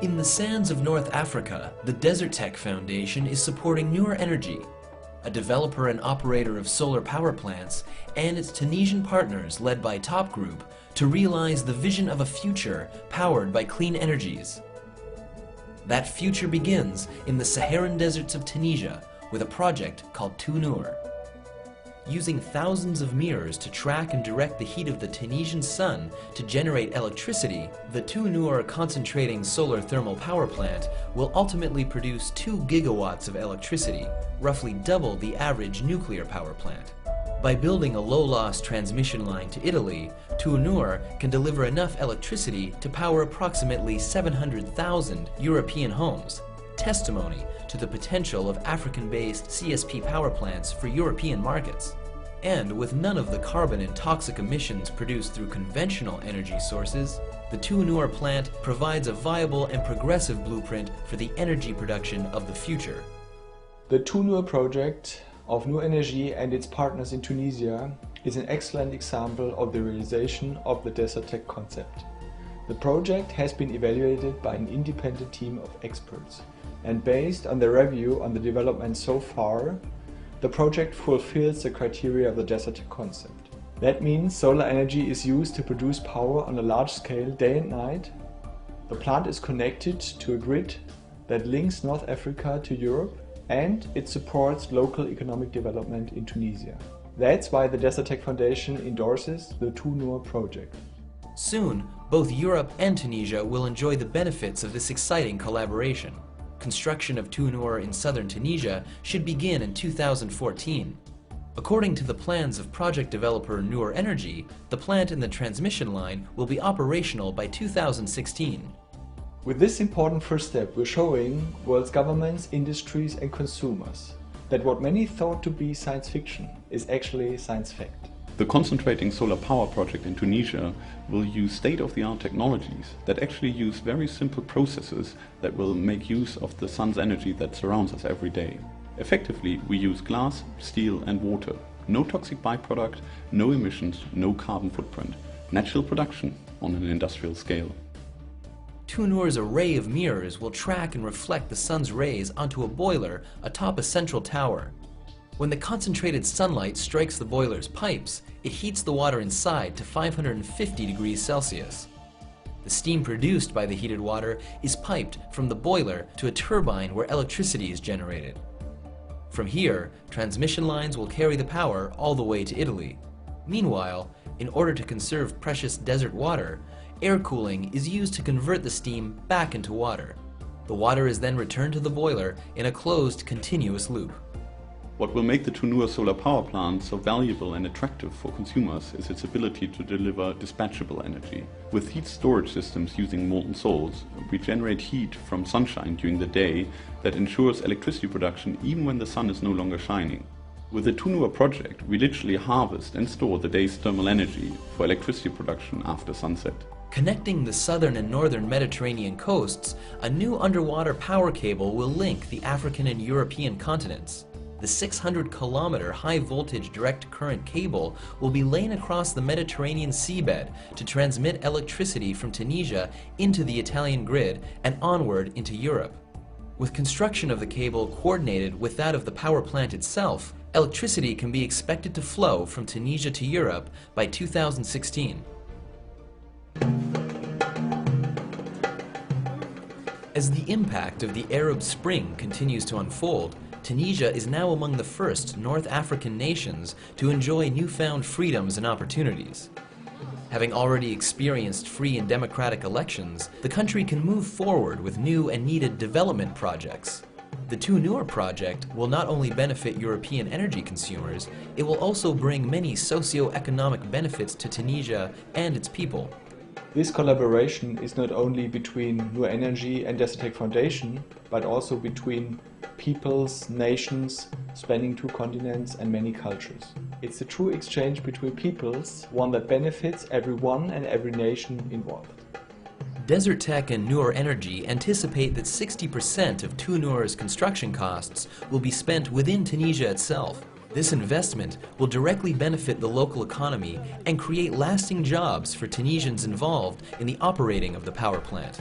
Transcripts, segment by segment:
In the sands of North Africa, the Desert Tech Foundation is supporting Newer Energy, a developer and operator of solar power plants, and its Tunisian partners led by Top Group to realize the vision of a future powered by clean energies. That future begins in the Saharan deserts of Tunisia with a project called Tutto. Using thousands of mirrors to track and direct the heat of the Tunisian sun to generate electricity, the Tutto concentrating solar thermal power plant will ultimately produce 2 gigawatts of electricity, roughly double the average nuclear power plant. By building a low-loss transmission line to Italy, Tutto can deliver enough electricity to power approximately 700,000 European homes, testimony to the potential of African-based CSP power plants for European markets. And with none of the carbon and toxic emissions produced through conventional energy sources, the Tutto plant provides a viable and progressive blueprint for the energy production of the future. The Tutto project of Newer Energy and its partners in Tunisia is an excellent example of the realization of the Desert Tech concept. The project has been evaluated by an independent team of experts, and based on the review on the development so far, the project fulfills the criteria of the Desert Tech concept. That means solar energy is used to produce power on a large scale day and night. The plant is connected to a grid that links North Africa to Europe, and it supports local economic development in Tunisia. That's why the Desert Tech Foundation endorses the Tutto project. Soon, both Europe and Tunisia will enjoy the benefits of this exciting collaboration. Construction of Tutto in southern Tunisia should begin in 2014. According to the plans of project developer Newer Energy, the plant and the transmission line will be operational by 2016. With this important first step, we're showing world's governments, industries and consumers that what many thought to be science fiction is actually science fact. The concentrating solar power project in Tunisia will use state-of-the-art technologies that actually use very simple processes that will make use of the sun's energy that surrounds us every day. Effectively, we use glass, steel and water. No toxic byproduct, no emissions, no carbon footprint. Natural production on an industrial scale. Tutto's array of mirrors will track and reflect the sun's rays onto a boiler atop a central tower. When the concentrated sunlight strikes the boiler's pipes, it heats the water inside to 550 degrees Celsius. The steam produced by the heated water is piped from the boiler to a turbine where electricity is generated. From here, transmission lines will carry the power all the way to Italy. Meanwhile, in order to conserve precious desert water, air cooling is used to convert the steam back into water. The water is then returned to the boiler in a closed, continuous loop. What will make the Tutto solar power plant so valuable and attractive for consumers is its ability to deliver dispatchable energy. With heat storage systems using molten salts, we generate heat from sunshine during the day that ensures electricity production even when the sun is no longer shining. With the Tutto project, we literally harvest and store the day's thermal energy for electricity production after sunset. Connecting the southern and northern Mediterranean coasts, a new underwater power cable will link the African and European continents. The 600-kilometer high-voltage direct current cable will be laid across the Mediterranean seabed to transmit electricity from Tunisia into the Italian grid and onward into Europe. With construction of the cable coordinated with that of the power plant itself, electricity can be expected to flow from Tunisia to Europe by 2016. As the impact of the Arab Spring continues to unfold, Tunisia is now among the first North African nations to enjoy newfound freedoms and opportunities. Having already experienced free and democratic elections, the country can move forward with new and needed development projects. The Tutto project will not only benefit European energy consumers, it will also bring many socio-economic benefits to Tunisia and its people. This collaboration is not only between Newer Energy and Desert Tech Foundation, but also between peoples, nations, spanning 2 continents and many cultures. It's a true exchange between peoples, one that benefits everyone and every nation involved. Desert Tech and Newer Energy anticipate that 60% of Tutto's construction costs will be spent within Tunisia itself. This investment will directly benefit the local economy and create lasting jobs for Tunisians involved in the operating of the power plant.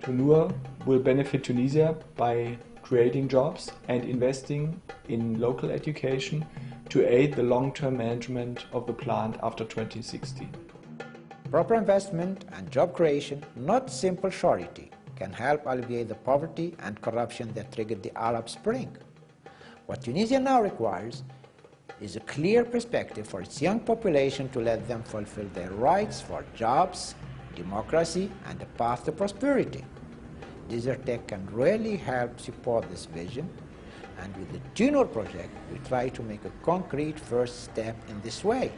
Tunur will benefit Tunisia by creating jobs and investing in local education to aid the long-term management of the plant after 2016. Proper investment and job creation, not simple charity, can help alleviate the poverty and corruption that triggered the Arab Spring. What Tunisia now requires is a clear perspective for its young population to let them fulfill their rights for jobs, democracy, and a path to prosperity. Desertec can really help support this vision, and with the Tunur project, we try to make a concrete first step in this way.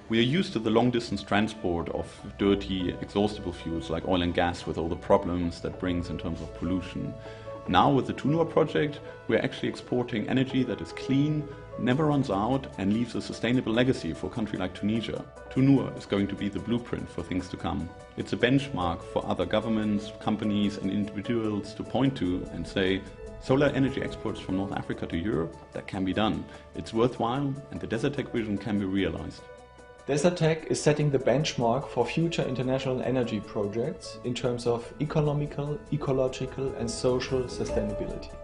We are used to the long-distance transport of dirty, exhaustible fuels like oil and gas with all the problems that brings in terms of pollution. Now with the Tunur project, we are actually exporting energy that is clean, never runs out, and leaves a sustainable legacy for a country like Tunisia. Tunur is going to be the blueprint for things to come. It's a benchmark for other governments, companies and individuals to point to and say, solar energy exports from North Africa to Europe, that can be done. It's worthwhile and the Desertec vision can be realized. Desertec is setting the benchmark for future international energy projects in terms of economical, ecological and social sustainability.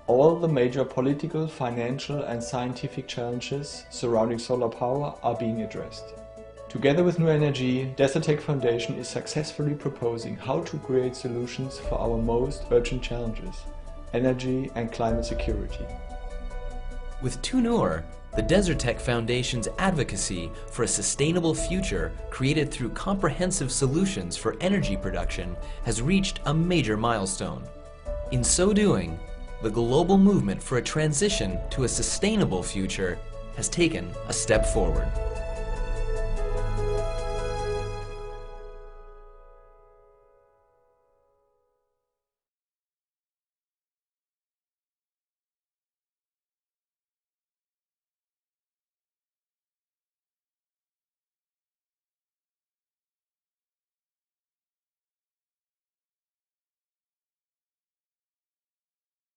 All the major political, financial and scientific challenges surrounding solar power are being addressed. Together with New Energy, Desertec Foundation is successfully proposing how to create solutions for our most urgent challenges: energy and climate security. With Tunur, the Desertec Foundation's advocacy for a sustainable future created through comprehensive solutions for energy production has reached a major milestone. In so doing, the global movement for a transition to a sustainable future has taken a step forward.